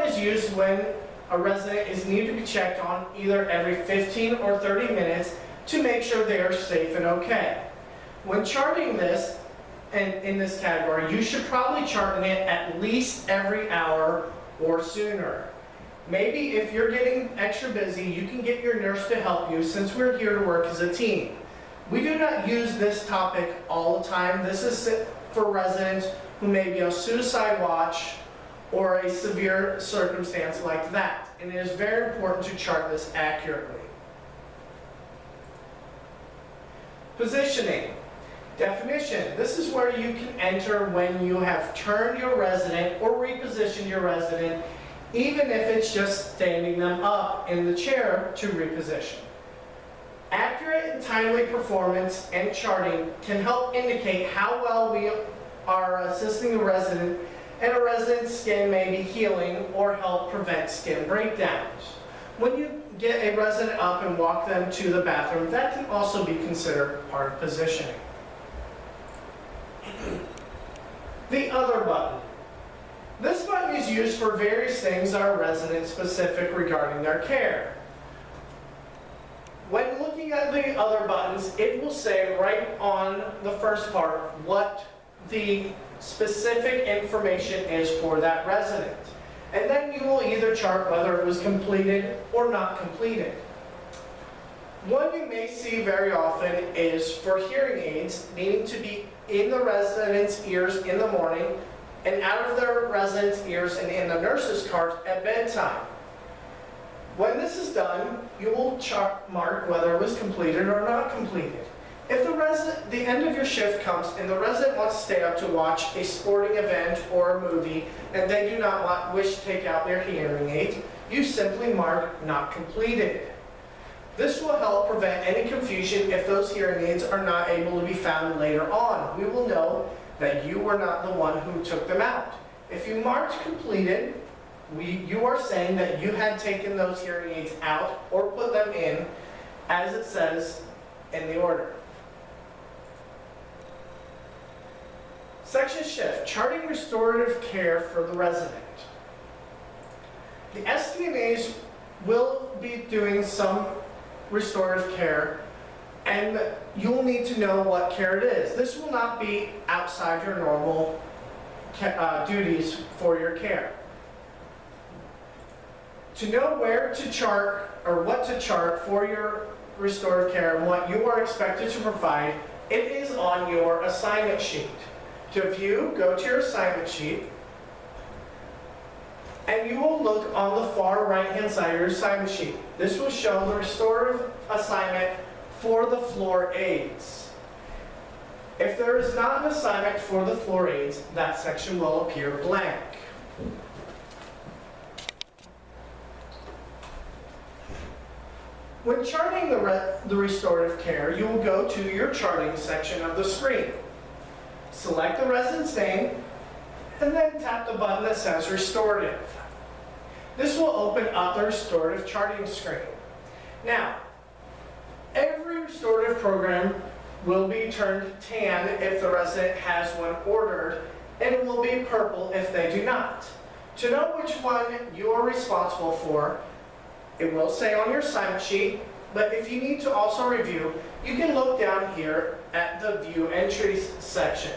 is used when a resident is needed to be checked on either every 15 or 30 minutes to make sure they are safe and okay. When charting this, and in this category, you should probably chart it at least every hour or sooner. Maybe if you're getting extra busy, you can get your nurse to help you since we're here to work as a team. We do not use this topic all the time. This is for residents who may be on suicide watch or a severe circumstance like that. And it is very important to chart this accurately. Positioning. Definition. This is where you can enter when you have turned your resident or repositioned your resident, even if it's just standing them up in the chair to reposition. Accurate and timely performance and charting can help indicate how well we are assisting the resident, and a resident's skin may be healing or help prevent skin breakdowns. When you get a resident up and walk them to the bathroom, that can also be considered part of positioning. The other button. This button is used for various things that are resident specific regarding their care. When looking at the other buttons, it will say right on the first part what the specific information is for that resident. And then you will either chart whether it was completed or not completed. One you may see very often is for hearing aids needing to be in the resident's ears in the morning and out of their resident's ears and in the nurse's cart at bedtime. When this is done, you will mark whether it was completed or not completed. If the end of your shift comes and the resident wants to stay up to watch a sporting event or a movie and they do not wish to take out their hearing aids, you simply mark not completed. This will help prevent any confusion if those hearing aids are not able to be found later on. We will know that you were not the one who took them out. If you marked completed, you are saying that you had taken those hearing aids out or put them in as it says in the order. Section shift, charting restorative care for the resident. The STNAs will be doing some restorative care, and you'll need to know what care it is. This will not be outside your normal duties for your care. To know where to chart or what to chart for your restorative care and what you are expected to provide, it is on your assignment sheet. To view, go to your assignment sheet, and you will look on the far right-hand side of your assignment sheet. This will show the restorative assignment for the floor aids. If there is not an assignment for the floor aids, that section will appear blank. When charting the restorative care, you will go to your charting section of the screen. Select the resident's name, and then tap the button that says Restorative. This will open up the restorative charting screen. Now, every restorative program will be turned tan if the resident has one ordered, and it will be purple if they do not. To know which one you are responsible for, it will say on your assignment sheet, but if you need to also review, you can look down here at the View Entries section.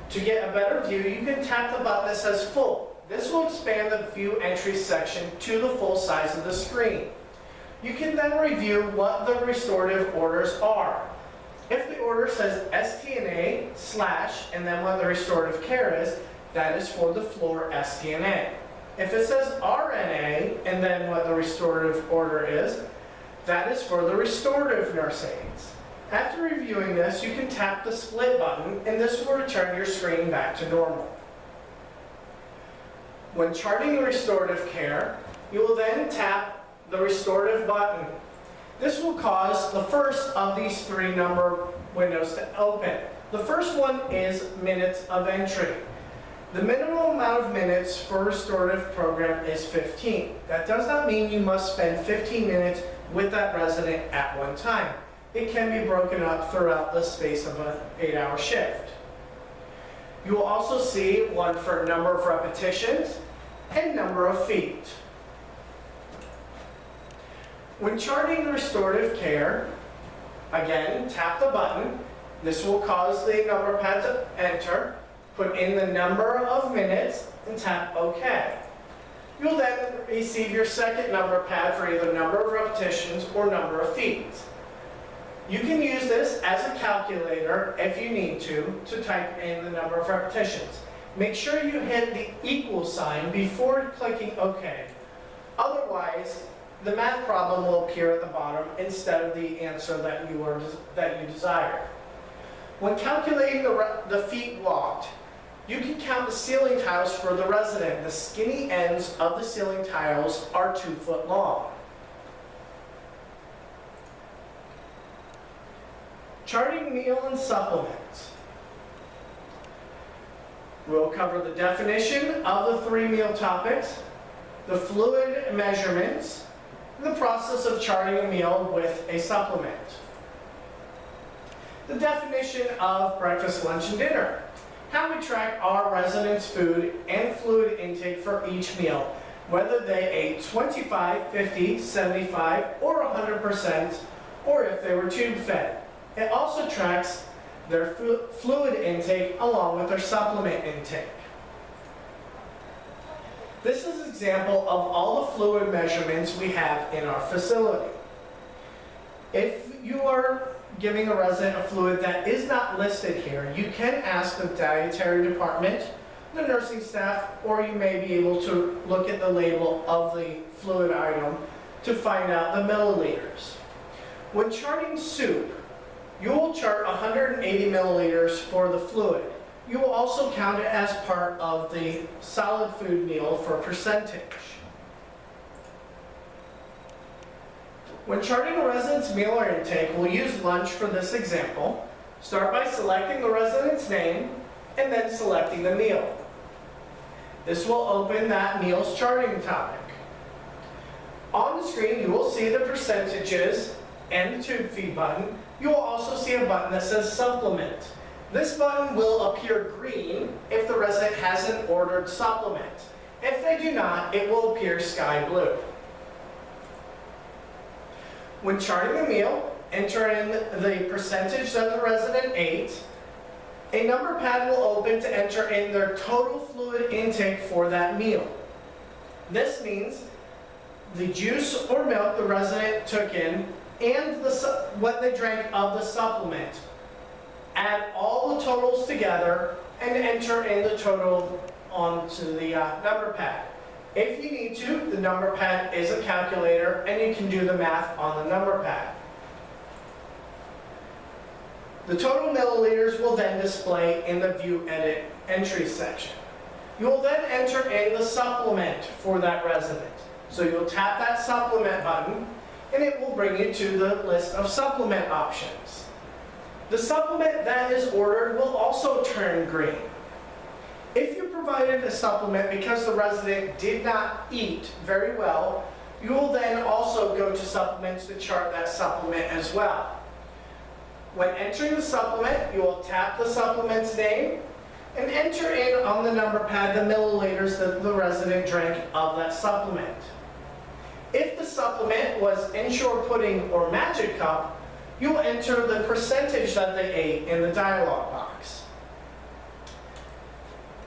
To get a better view, you can tap the button that says Full. This will expand the View Entries section to the full size of the screen. You can then review what the restorative orders are. If the order says STNA / and then what the restorative care is, that is for the floor STNA. If it says RNA and then what the restorative order is, that is for the restorative nurse aides. After reviewing this, you can tap the split button and this will return your screen back to normal. When charting the restorative care, you will then tap the restorative button. This will cause the first of these three number windows to open. The first one is minutes of entry. The minimum amount of minutes for a restorative program is 15. That does not mean you must spend 15 minutes with that resident at one time. It can be broken up throughout the space of an 8-hour shift. You will also see one for number of repetitions and number of feet. When charting the restorative care, again, tap the button. This will cause the number pad to enter. Put in the number of minutes and tap OK. You'll then receive your second number pad for either number of repetitions or number of feet. You can use this as a calculator if you need to type in the number of repetitions. Make sure you hit the equal sign before clicking OK. Otherwise, the math problem will appear at the bottom instead of the answer that you desire. When calculating the feet walked, you can count the ceiling tiles for the resident. The skinny ends of the ceiling tiles are 2 foot long. Charting meal and supplements. We'll cover the definition of the 3 meal topics, the fluid measurements, and the process of charting a meal with a supplement. The definition of breakfast, lunch, and dinner. How we track our residents' food and fluid intake for each meal, whether they ate 25, 50, 75, or 100%, or if they were tube fed. It also tracks their fluid intake along with their supplement intake. This is an example of all the fluid measurements we have in our facility. If you are giving a resident a fluid that is not listed here, you can ask the dietary department, the nursing staff, or you may be able to look at the label of the fluid item to find out the milliliters. When charting soup, you will chart 180 milliliters for the fluid. You will also count it as part of the solid food meal for percentage. When charting a resident's meal or intake, we'll use lunch for this example. Start by selecting the resident's name and then selecting the meal. This will open that meal's charting topic. On the screen, you will see the percentages and the tube feed button. You will also see a button that says supplement. This button will appear green if the resident hasn't ordered supplement. If they do not, it will appear sky blue. When charting a meal, enter in the percentage that the resident ate. A number pad will open to enter in their total fluid intake for that meal. This means the juice or milk the resident took in and what they drank of the supplement. Add all the totals together and enter in the total onto the number pad. If you need to, the number pad is a calculator and you can do the math on the number pad. The total milliliters will then display in the View Edit Entry section. You will then enter in the supplement for that resident. So you'll tap that supplement button and it will bring you to the list of supplement options. The supplement that is ordered will also turn green. If you provided a supplement because the resident did not eat very well, you will then also go to supplements to chart that supplement as well. When entering the supplement, you will tap the supplement's name and enter in on the number pad the milliliters that the resident drank of that supplement. If the supplement was Ensure Pudding or Magic Cup, you will enter the percentage that they ate in the dialog box.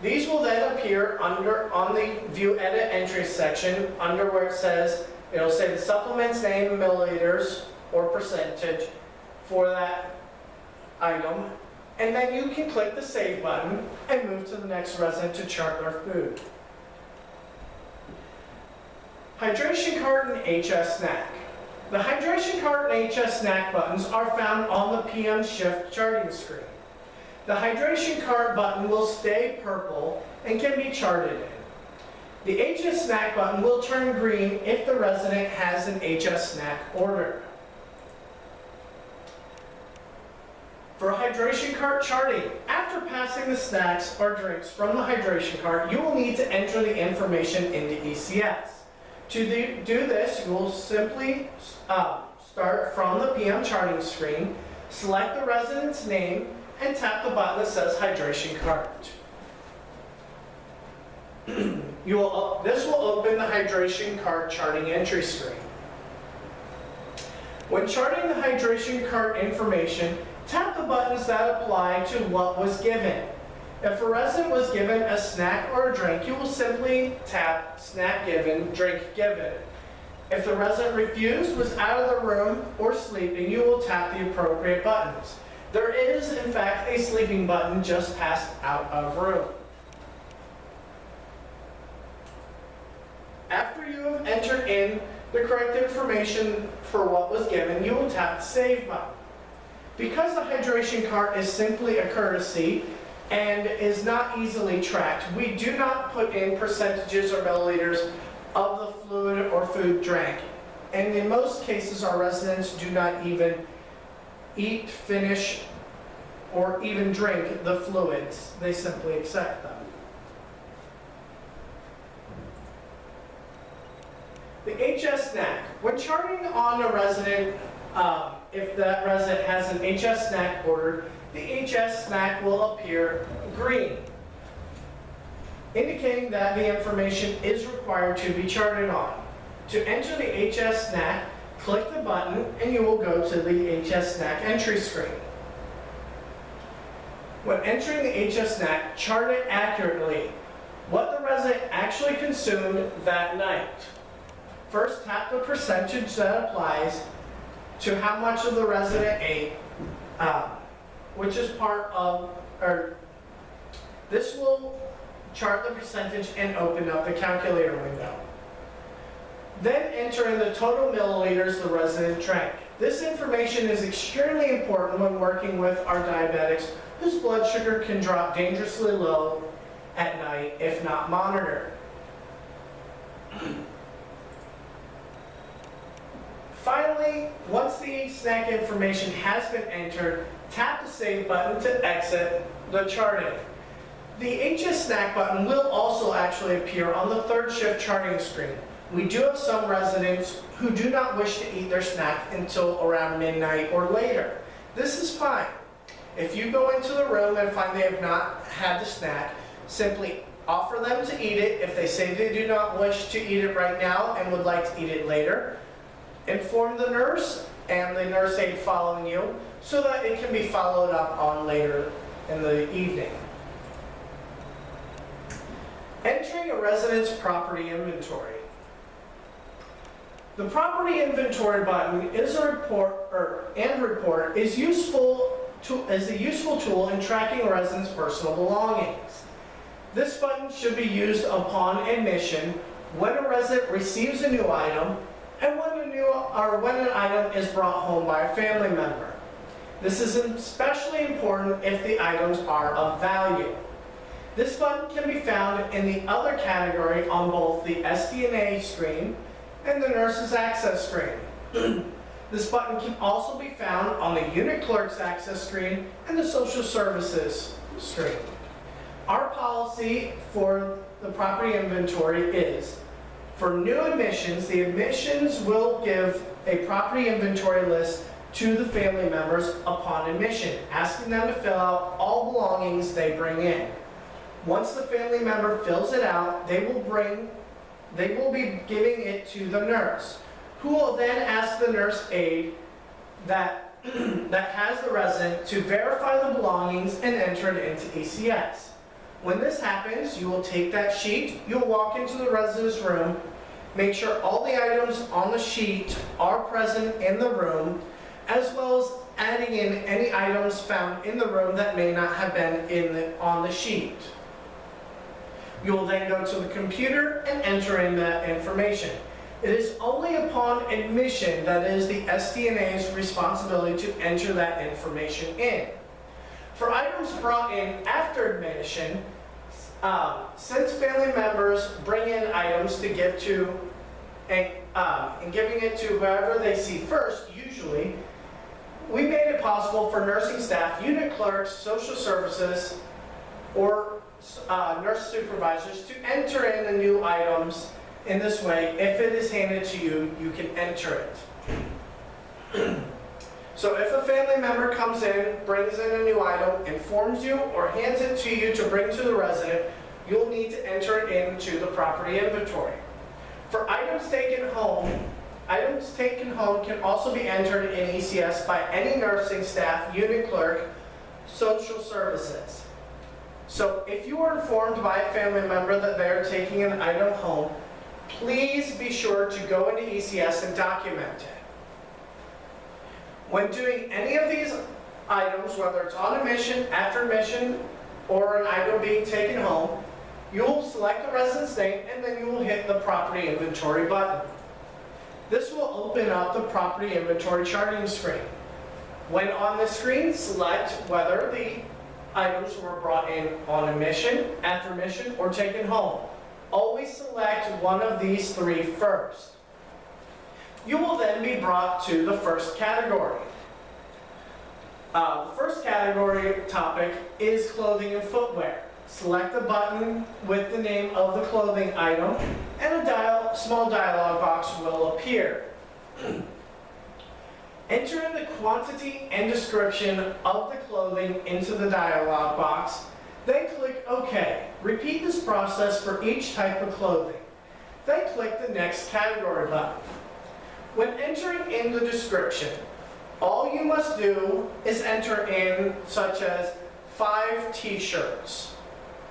These will then appear on the View Edit Entry section under where it says, it'll say the supplement's name, milliliters, or percentage for that item, and then you can click the Save button and move to the next resident to chart their food. Hydration cart and HS snack. The hydration cart and HS snack buttons are found on the PM shift charting screen. The hydration cart button will stay purple and can be charted in. The HS snack button will turn green if the resident has an HS snack ordered. For hydration cart charting, after passing the snacks or drinks from the hydration cart, you will need to enter the information into ECS. To do this, you will simply start from the PM charting screen, select the resident's name, and tap the button that says Hydration Cart. This will open the hydration cart charting entry screen. When charting the hydration cart information, tap the buttons that apply to what was given. If a resident was given a snack or a drink, you will simply tap snack given, drink given. If the resident refused, was out of the room, or sleeping, you will tap the appropriate buttons. There is, in fact, a sleeping button just past out of room. After you have entered in the correct information for what was given, you will tap the Save button. Because the hydration cart is simply a courtesy and is not easily tracked, we do not put in percentages or milliliters of the fluid or food drank. And in most cases, our residents do not even eat, finish, or even drink the fluids. They simply accept them. The HS snack. When charting on a resident, if that resident has an HS snack ordered, the HS snack will appear green, indicating that the information is required to be charted on. To enter the HS snack, click the button and you will go to the HS snack entry screen. When entering the HS snack, chart it accurately what the resident actually consumed that night. First, tap the percentage that applies to how much of the resident ate, which is part of, this will chart the percentage and open up the calculator window. Then enter in the total milliliters the resident drank. This information is extremely important when working with our diabetics whose blood sugar can drop dangerously low at night if not monitored. Finally, once the snack information has been entered, tap the Save button to exit the charting. The HS snack button will also actually appear on the third shift charting screen. We do have some residents who do not wish to eat their snack until around midnight or later. This is fine. If you go into the room and find they have not had the snack, simply offer them to eat it. If they say they do not wish to eat it right now and would like to eat it later, inform the nurse and the nurse aide following you so that it can be followed up on later in the evening. Entering a resident's property inventory. The property inventory button is a report is a useful tool in tracking a resident's personal belongings. This button should be used upon admission when a resident receives a new item and when an item is brought home by a family member. This is especially important if the items are of value. This button can be found in the Other category on both the STNA screen and the Nurse's Access screen. This button can also be found on the Unit Clerk's Access screen and the Social Services screen. Our policy for the property inventory is, for new admissions, the admissions will give a property inventory list to the family members upon admission, asking them to fill out all belongings they bring in. Once the family member fills it out, they will be giving it to the nurse, who will then ask the nurse aide that has the resident to verify the belongings and enter it into ECS. When this happens, you will take that sheet, you'll walk into the resident's room, make sure all the items on the sheet are present in the room, as well as adding in any items found in the room that may not have been on the sheet. You will then go to the computer and enter in that information. It is only upon admission that it is the STNA's responsibility to enter that information in. For items brought in after admission, since family members bring in items to give to, and giving it to whoever they see first, usually, we made it possible for nursing staff, unit clerks, social services, or nurse supervisors to enter in the new items in this way. If it is handed to you, you can enter it. So if a family member comes in, brings in a new item, informs you, or hands it to you to bring to the resident, you'll need to enter it into the property inventory. For items taken home can also be entered in ECS by any nursing staff, unit clerk, social services. So if you are informed by a family member that they are taking an item home, please be sure to go into ECS and document it. When doing any of these items, whether it's on admission, after admission, or an item being taken home, you'll select the resident's name and then you will hit the property inventory button. This will open up the property inventory charting screen. When on the screen, select whether the items were brought in on admission, after admission, or taken home. Always select one of these three first. You will then be brought to the first category. The first category topic is clothing and footwear. Select the button with the name of the clothing item and a small dialog box will appear. Enter in the quantity and description of the clothing into the dialog box, then click OK. Repeat this process for each type of clothing. Then click the next category button. When entering in the description, all you must do is enter in such as 5 t-shirts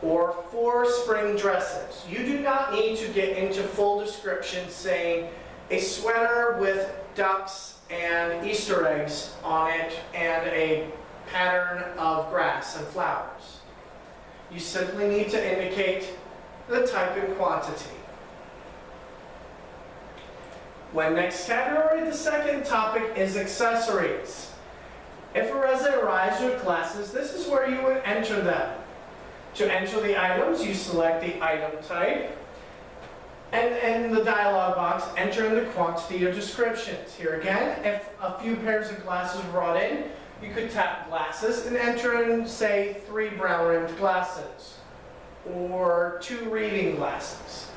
or 4 spring dresses. You do not need to get into full description saying a sweater with ducks and Easter eggs on it and a pattern of grass and flowers. You simply need to indicate the type and quantity. When next category, the second topic is accessories. If a resident arrives with glasses, this is where you would enter them. To enter the items, you select the item type, and in the dialog box, enter in the quantity or descriptions. Here again, if a few pairs of glasses were brought in, you could tap glasses and enter in, say, 3 brown-rimmed glasses, or 2 reading glasses.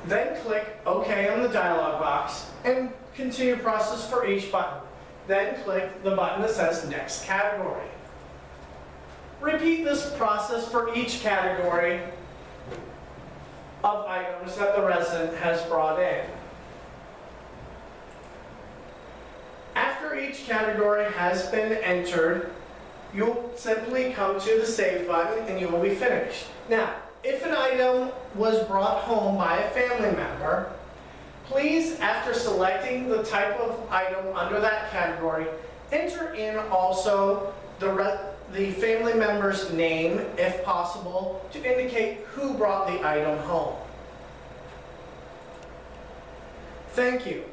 Then click OK on the dialog box and continue process for each button. Then click the button that says Next Category. Repeat this process for each category of items that the resident has brought in. After each category has been entered, you'll simply come to the Save button and you will be finished. Now, if an item was brought home by a family member, please, after selecting the type of item under that category, enter in also the family member's name, if possible, to indicate who brought the item home. Thank you.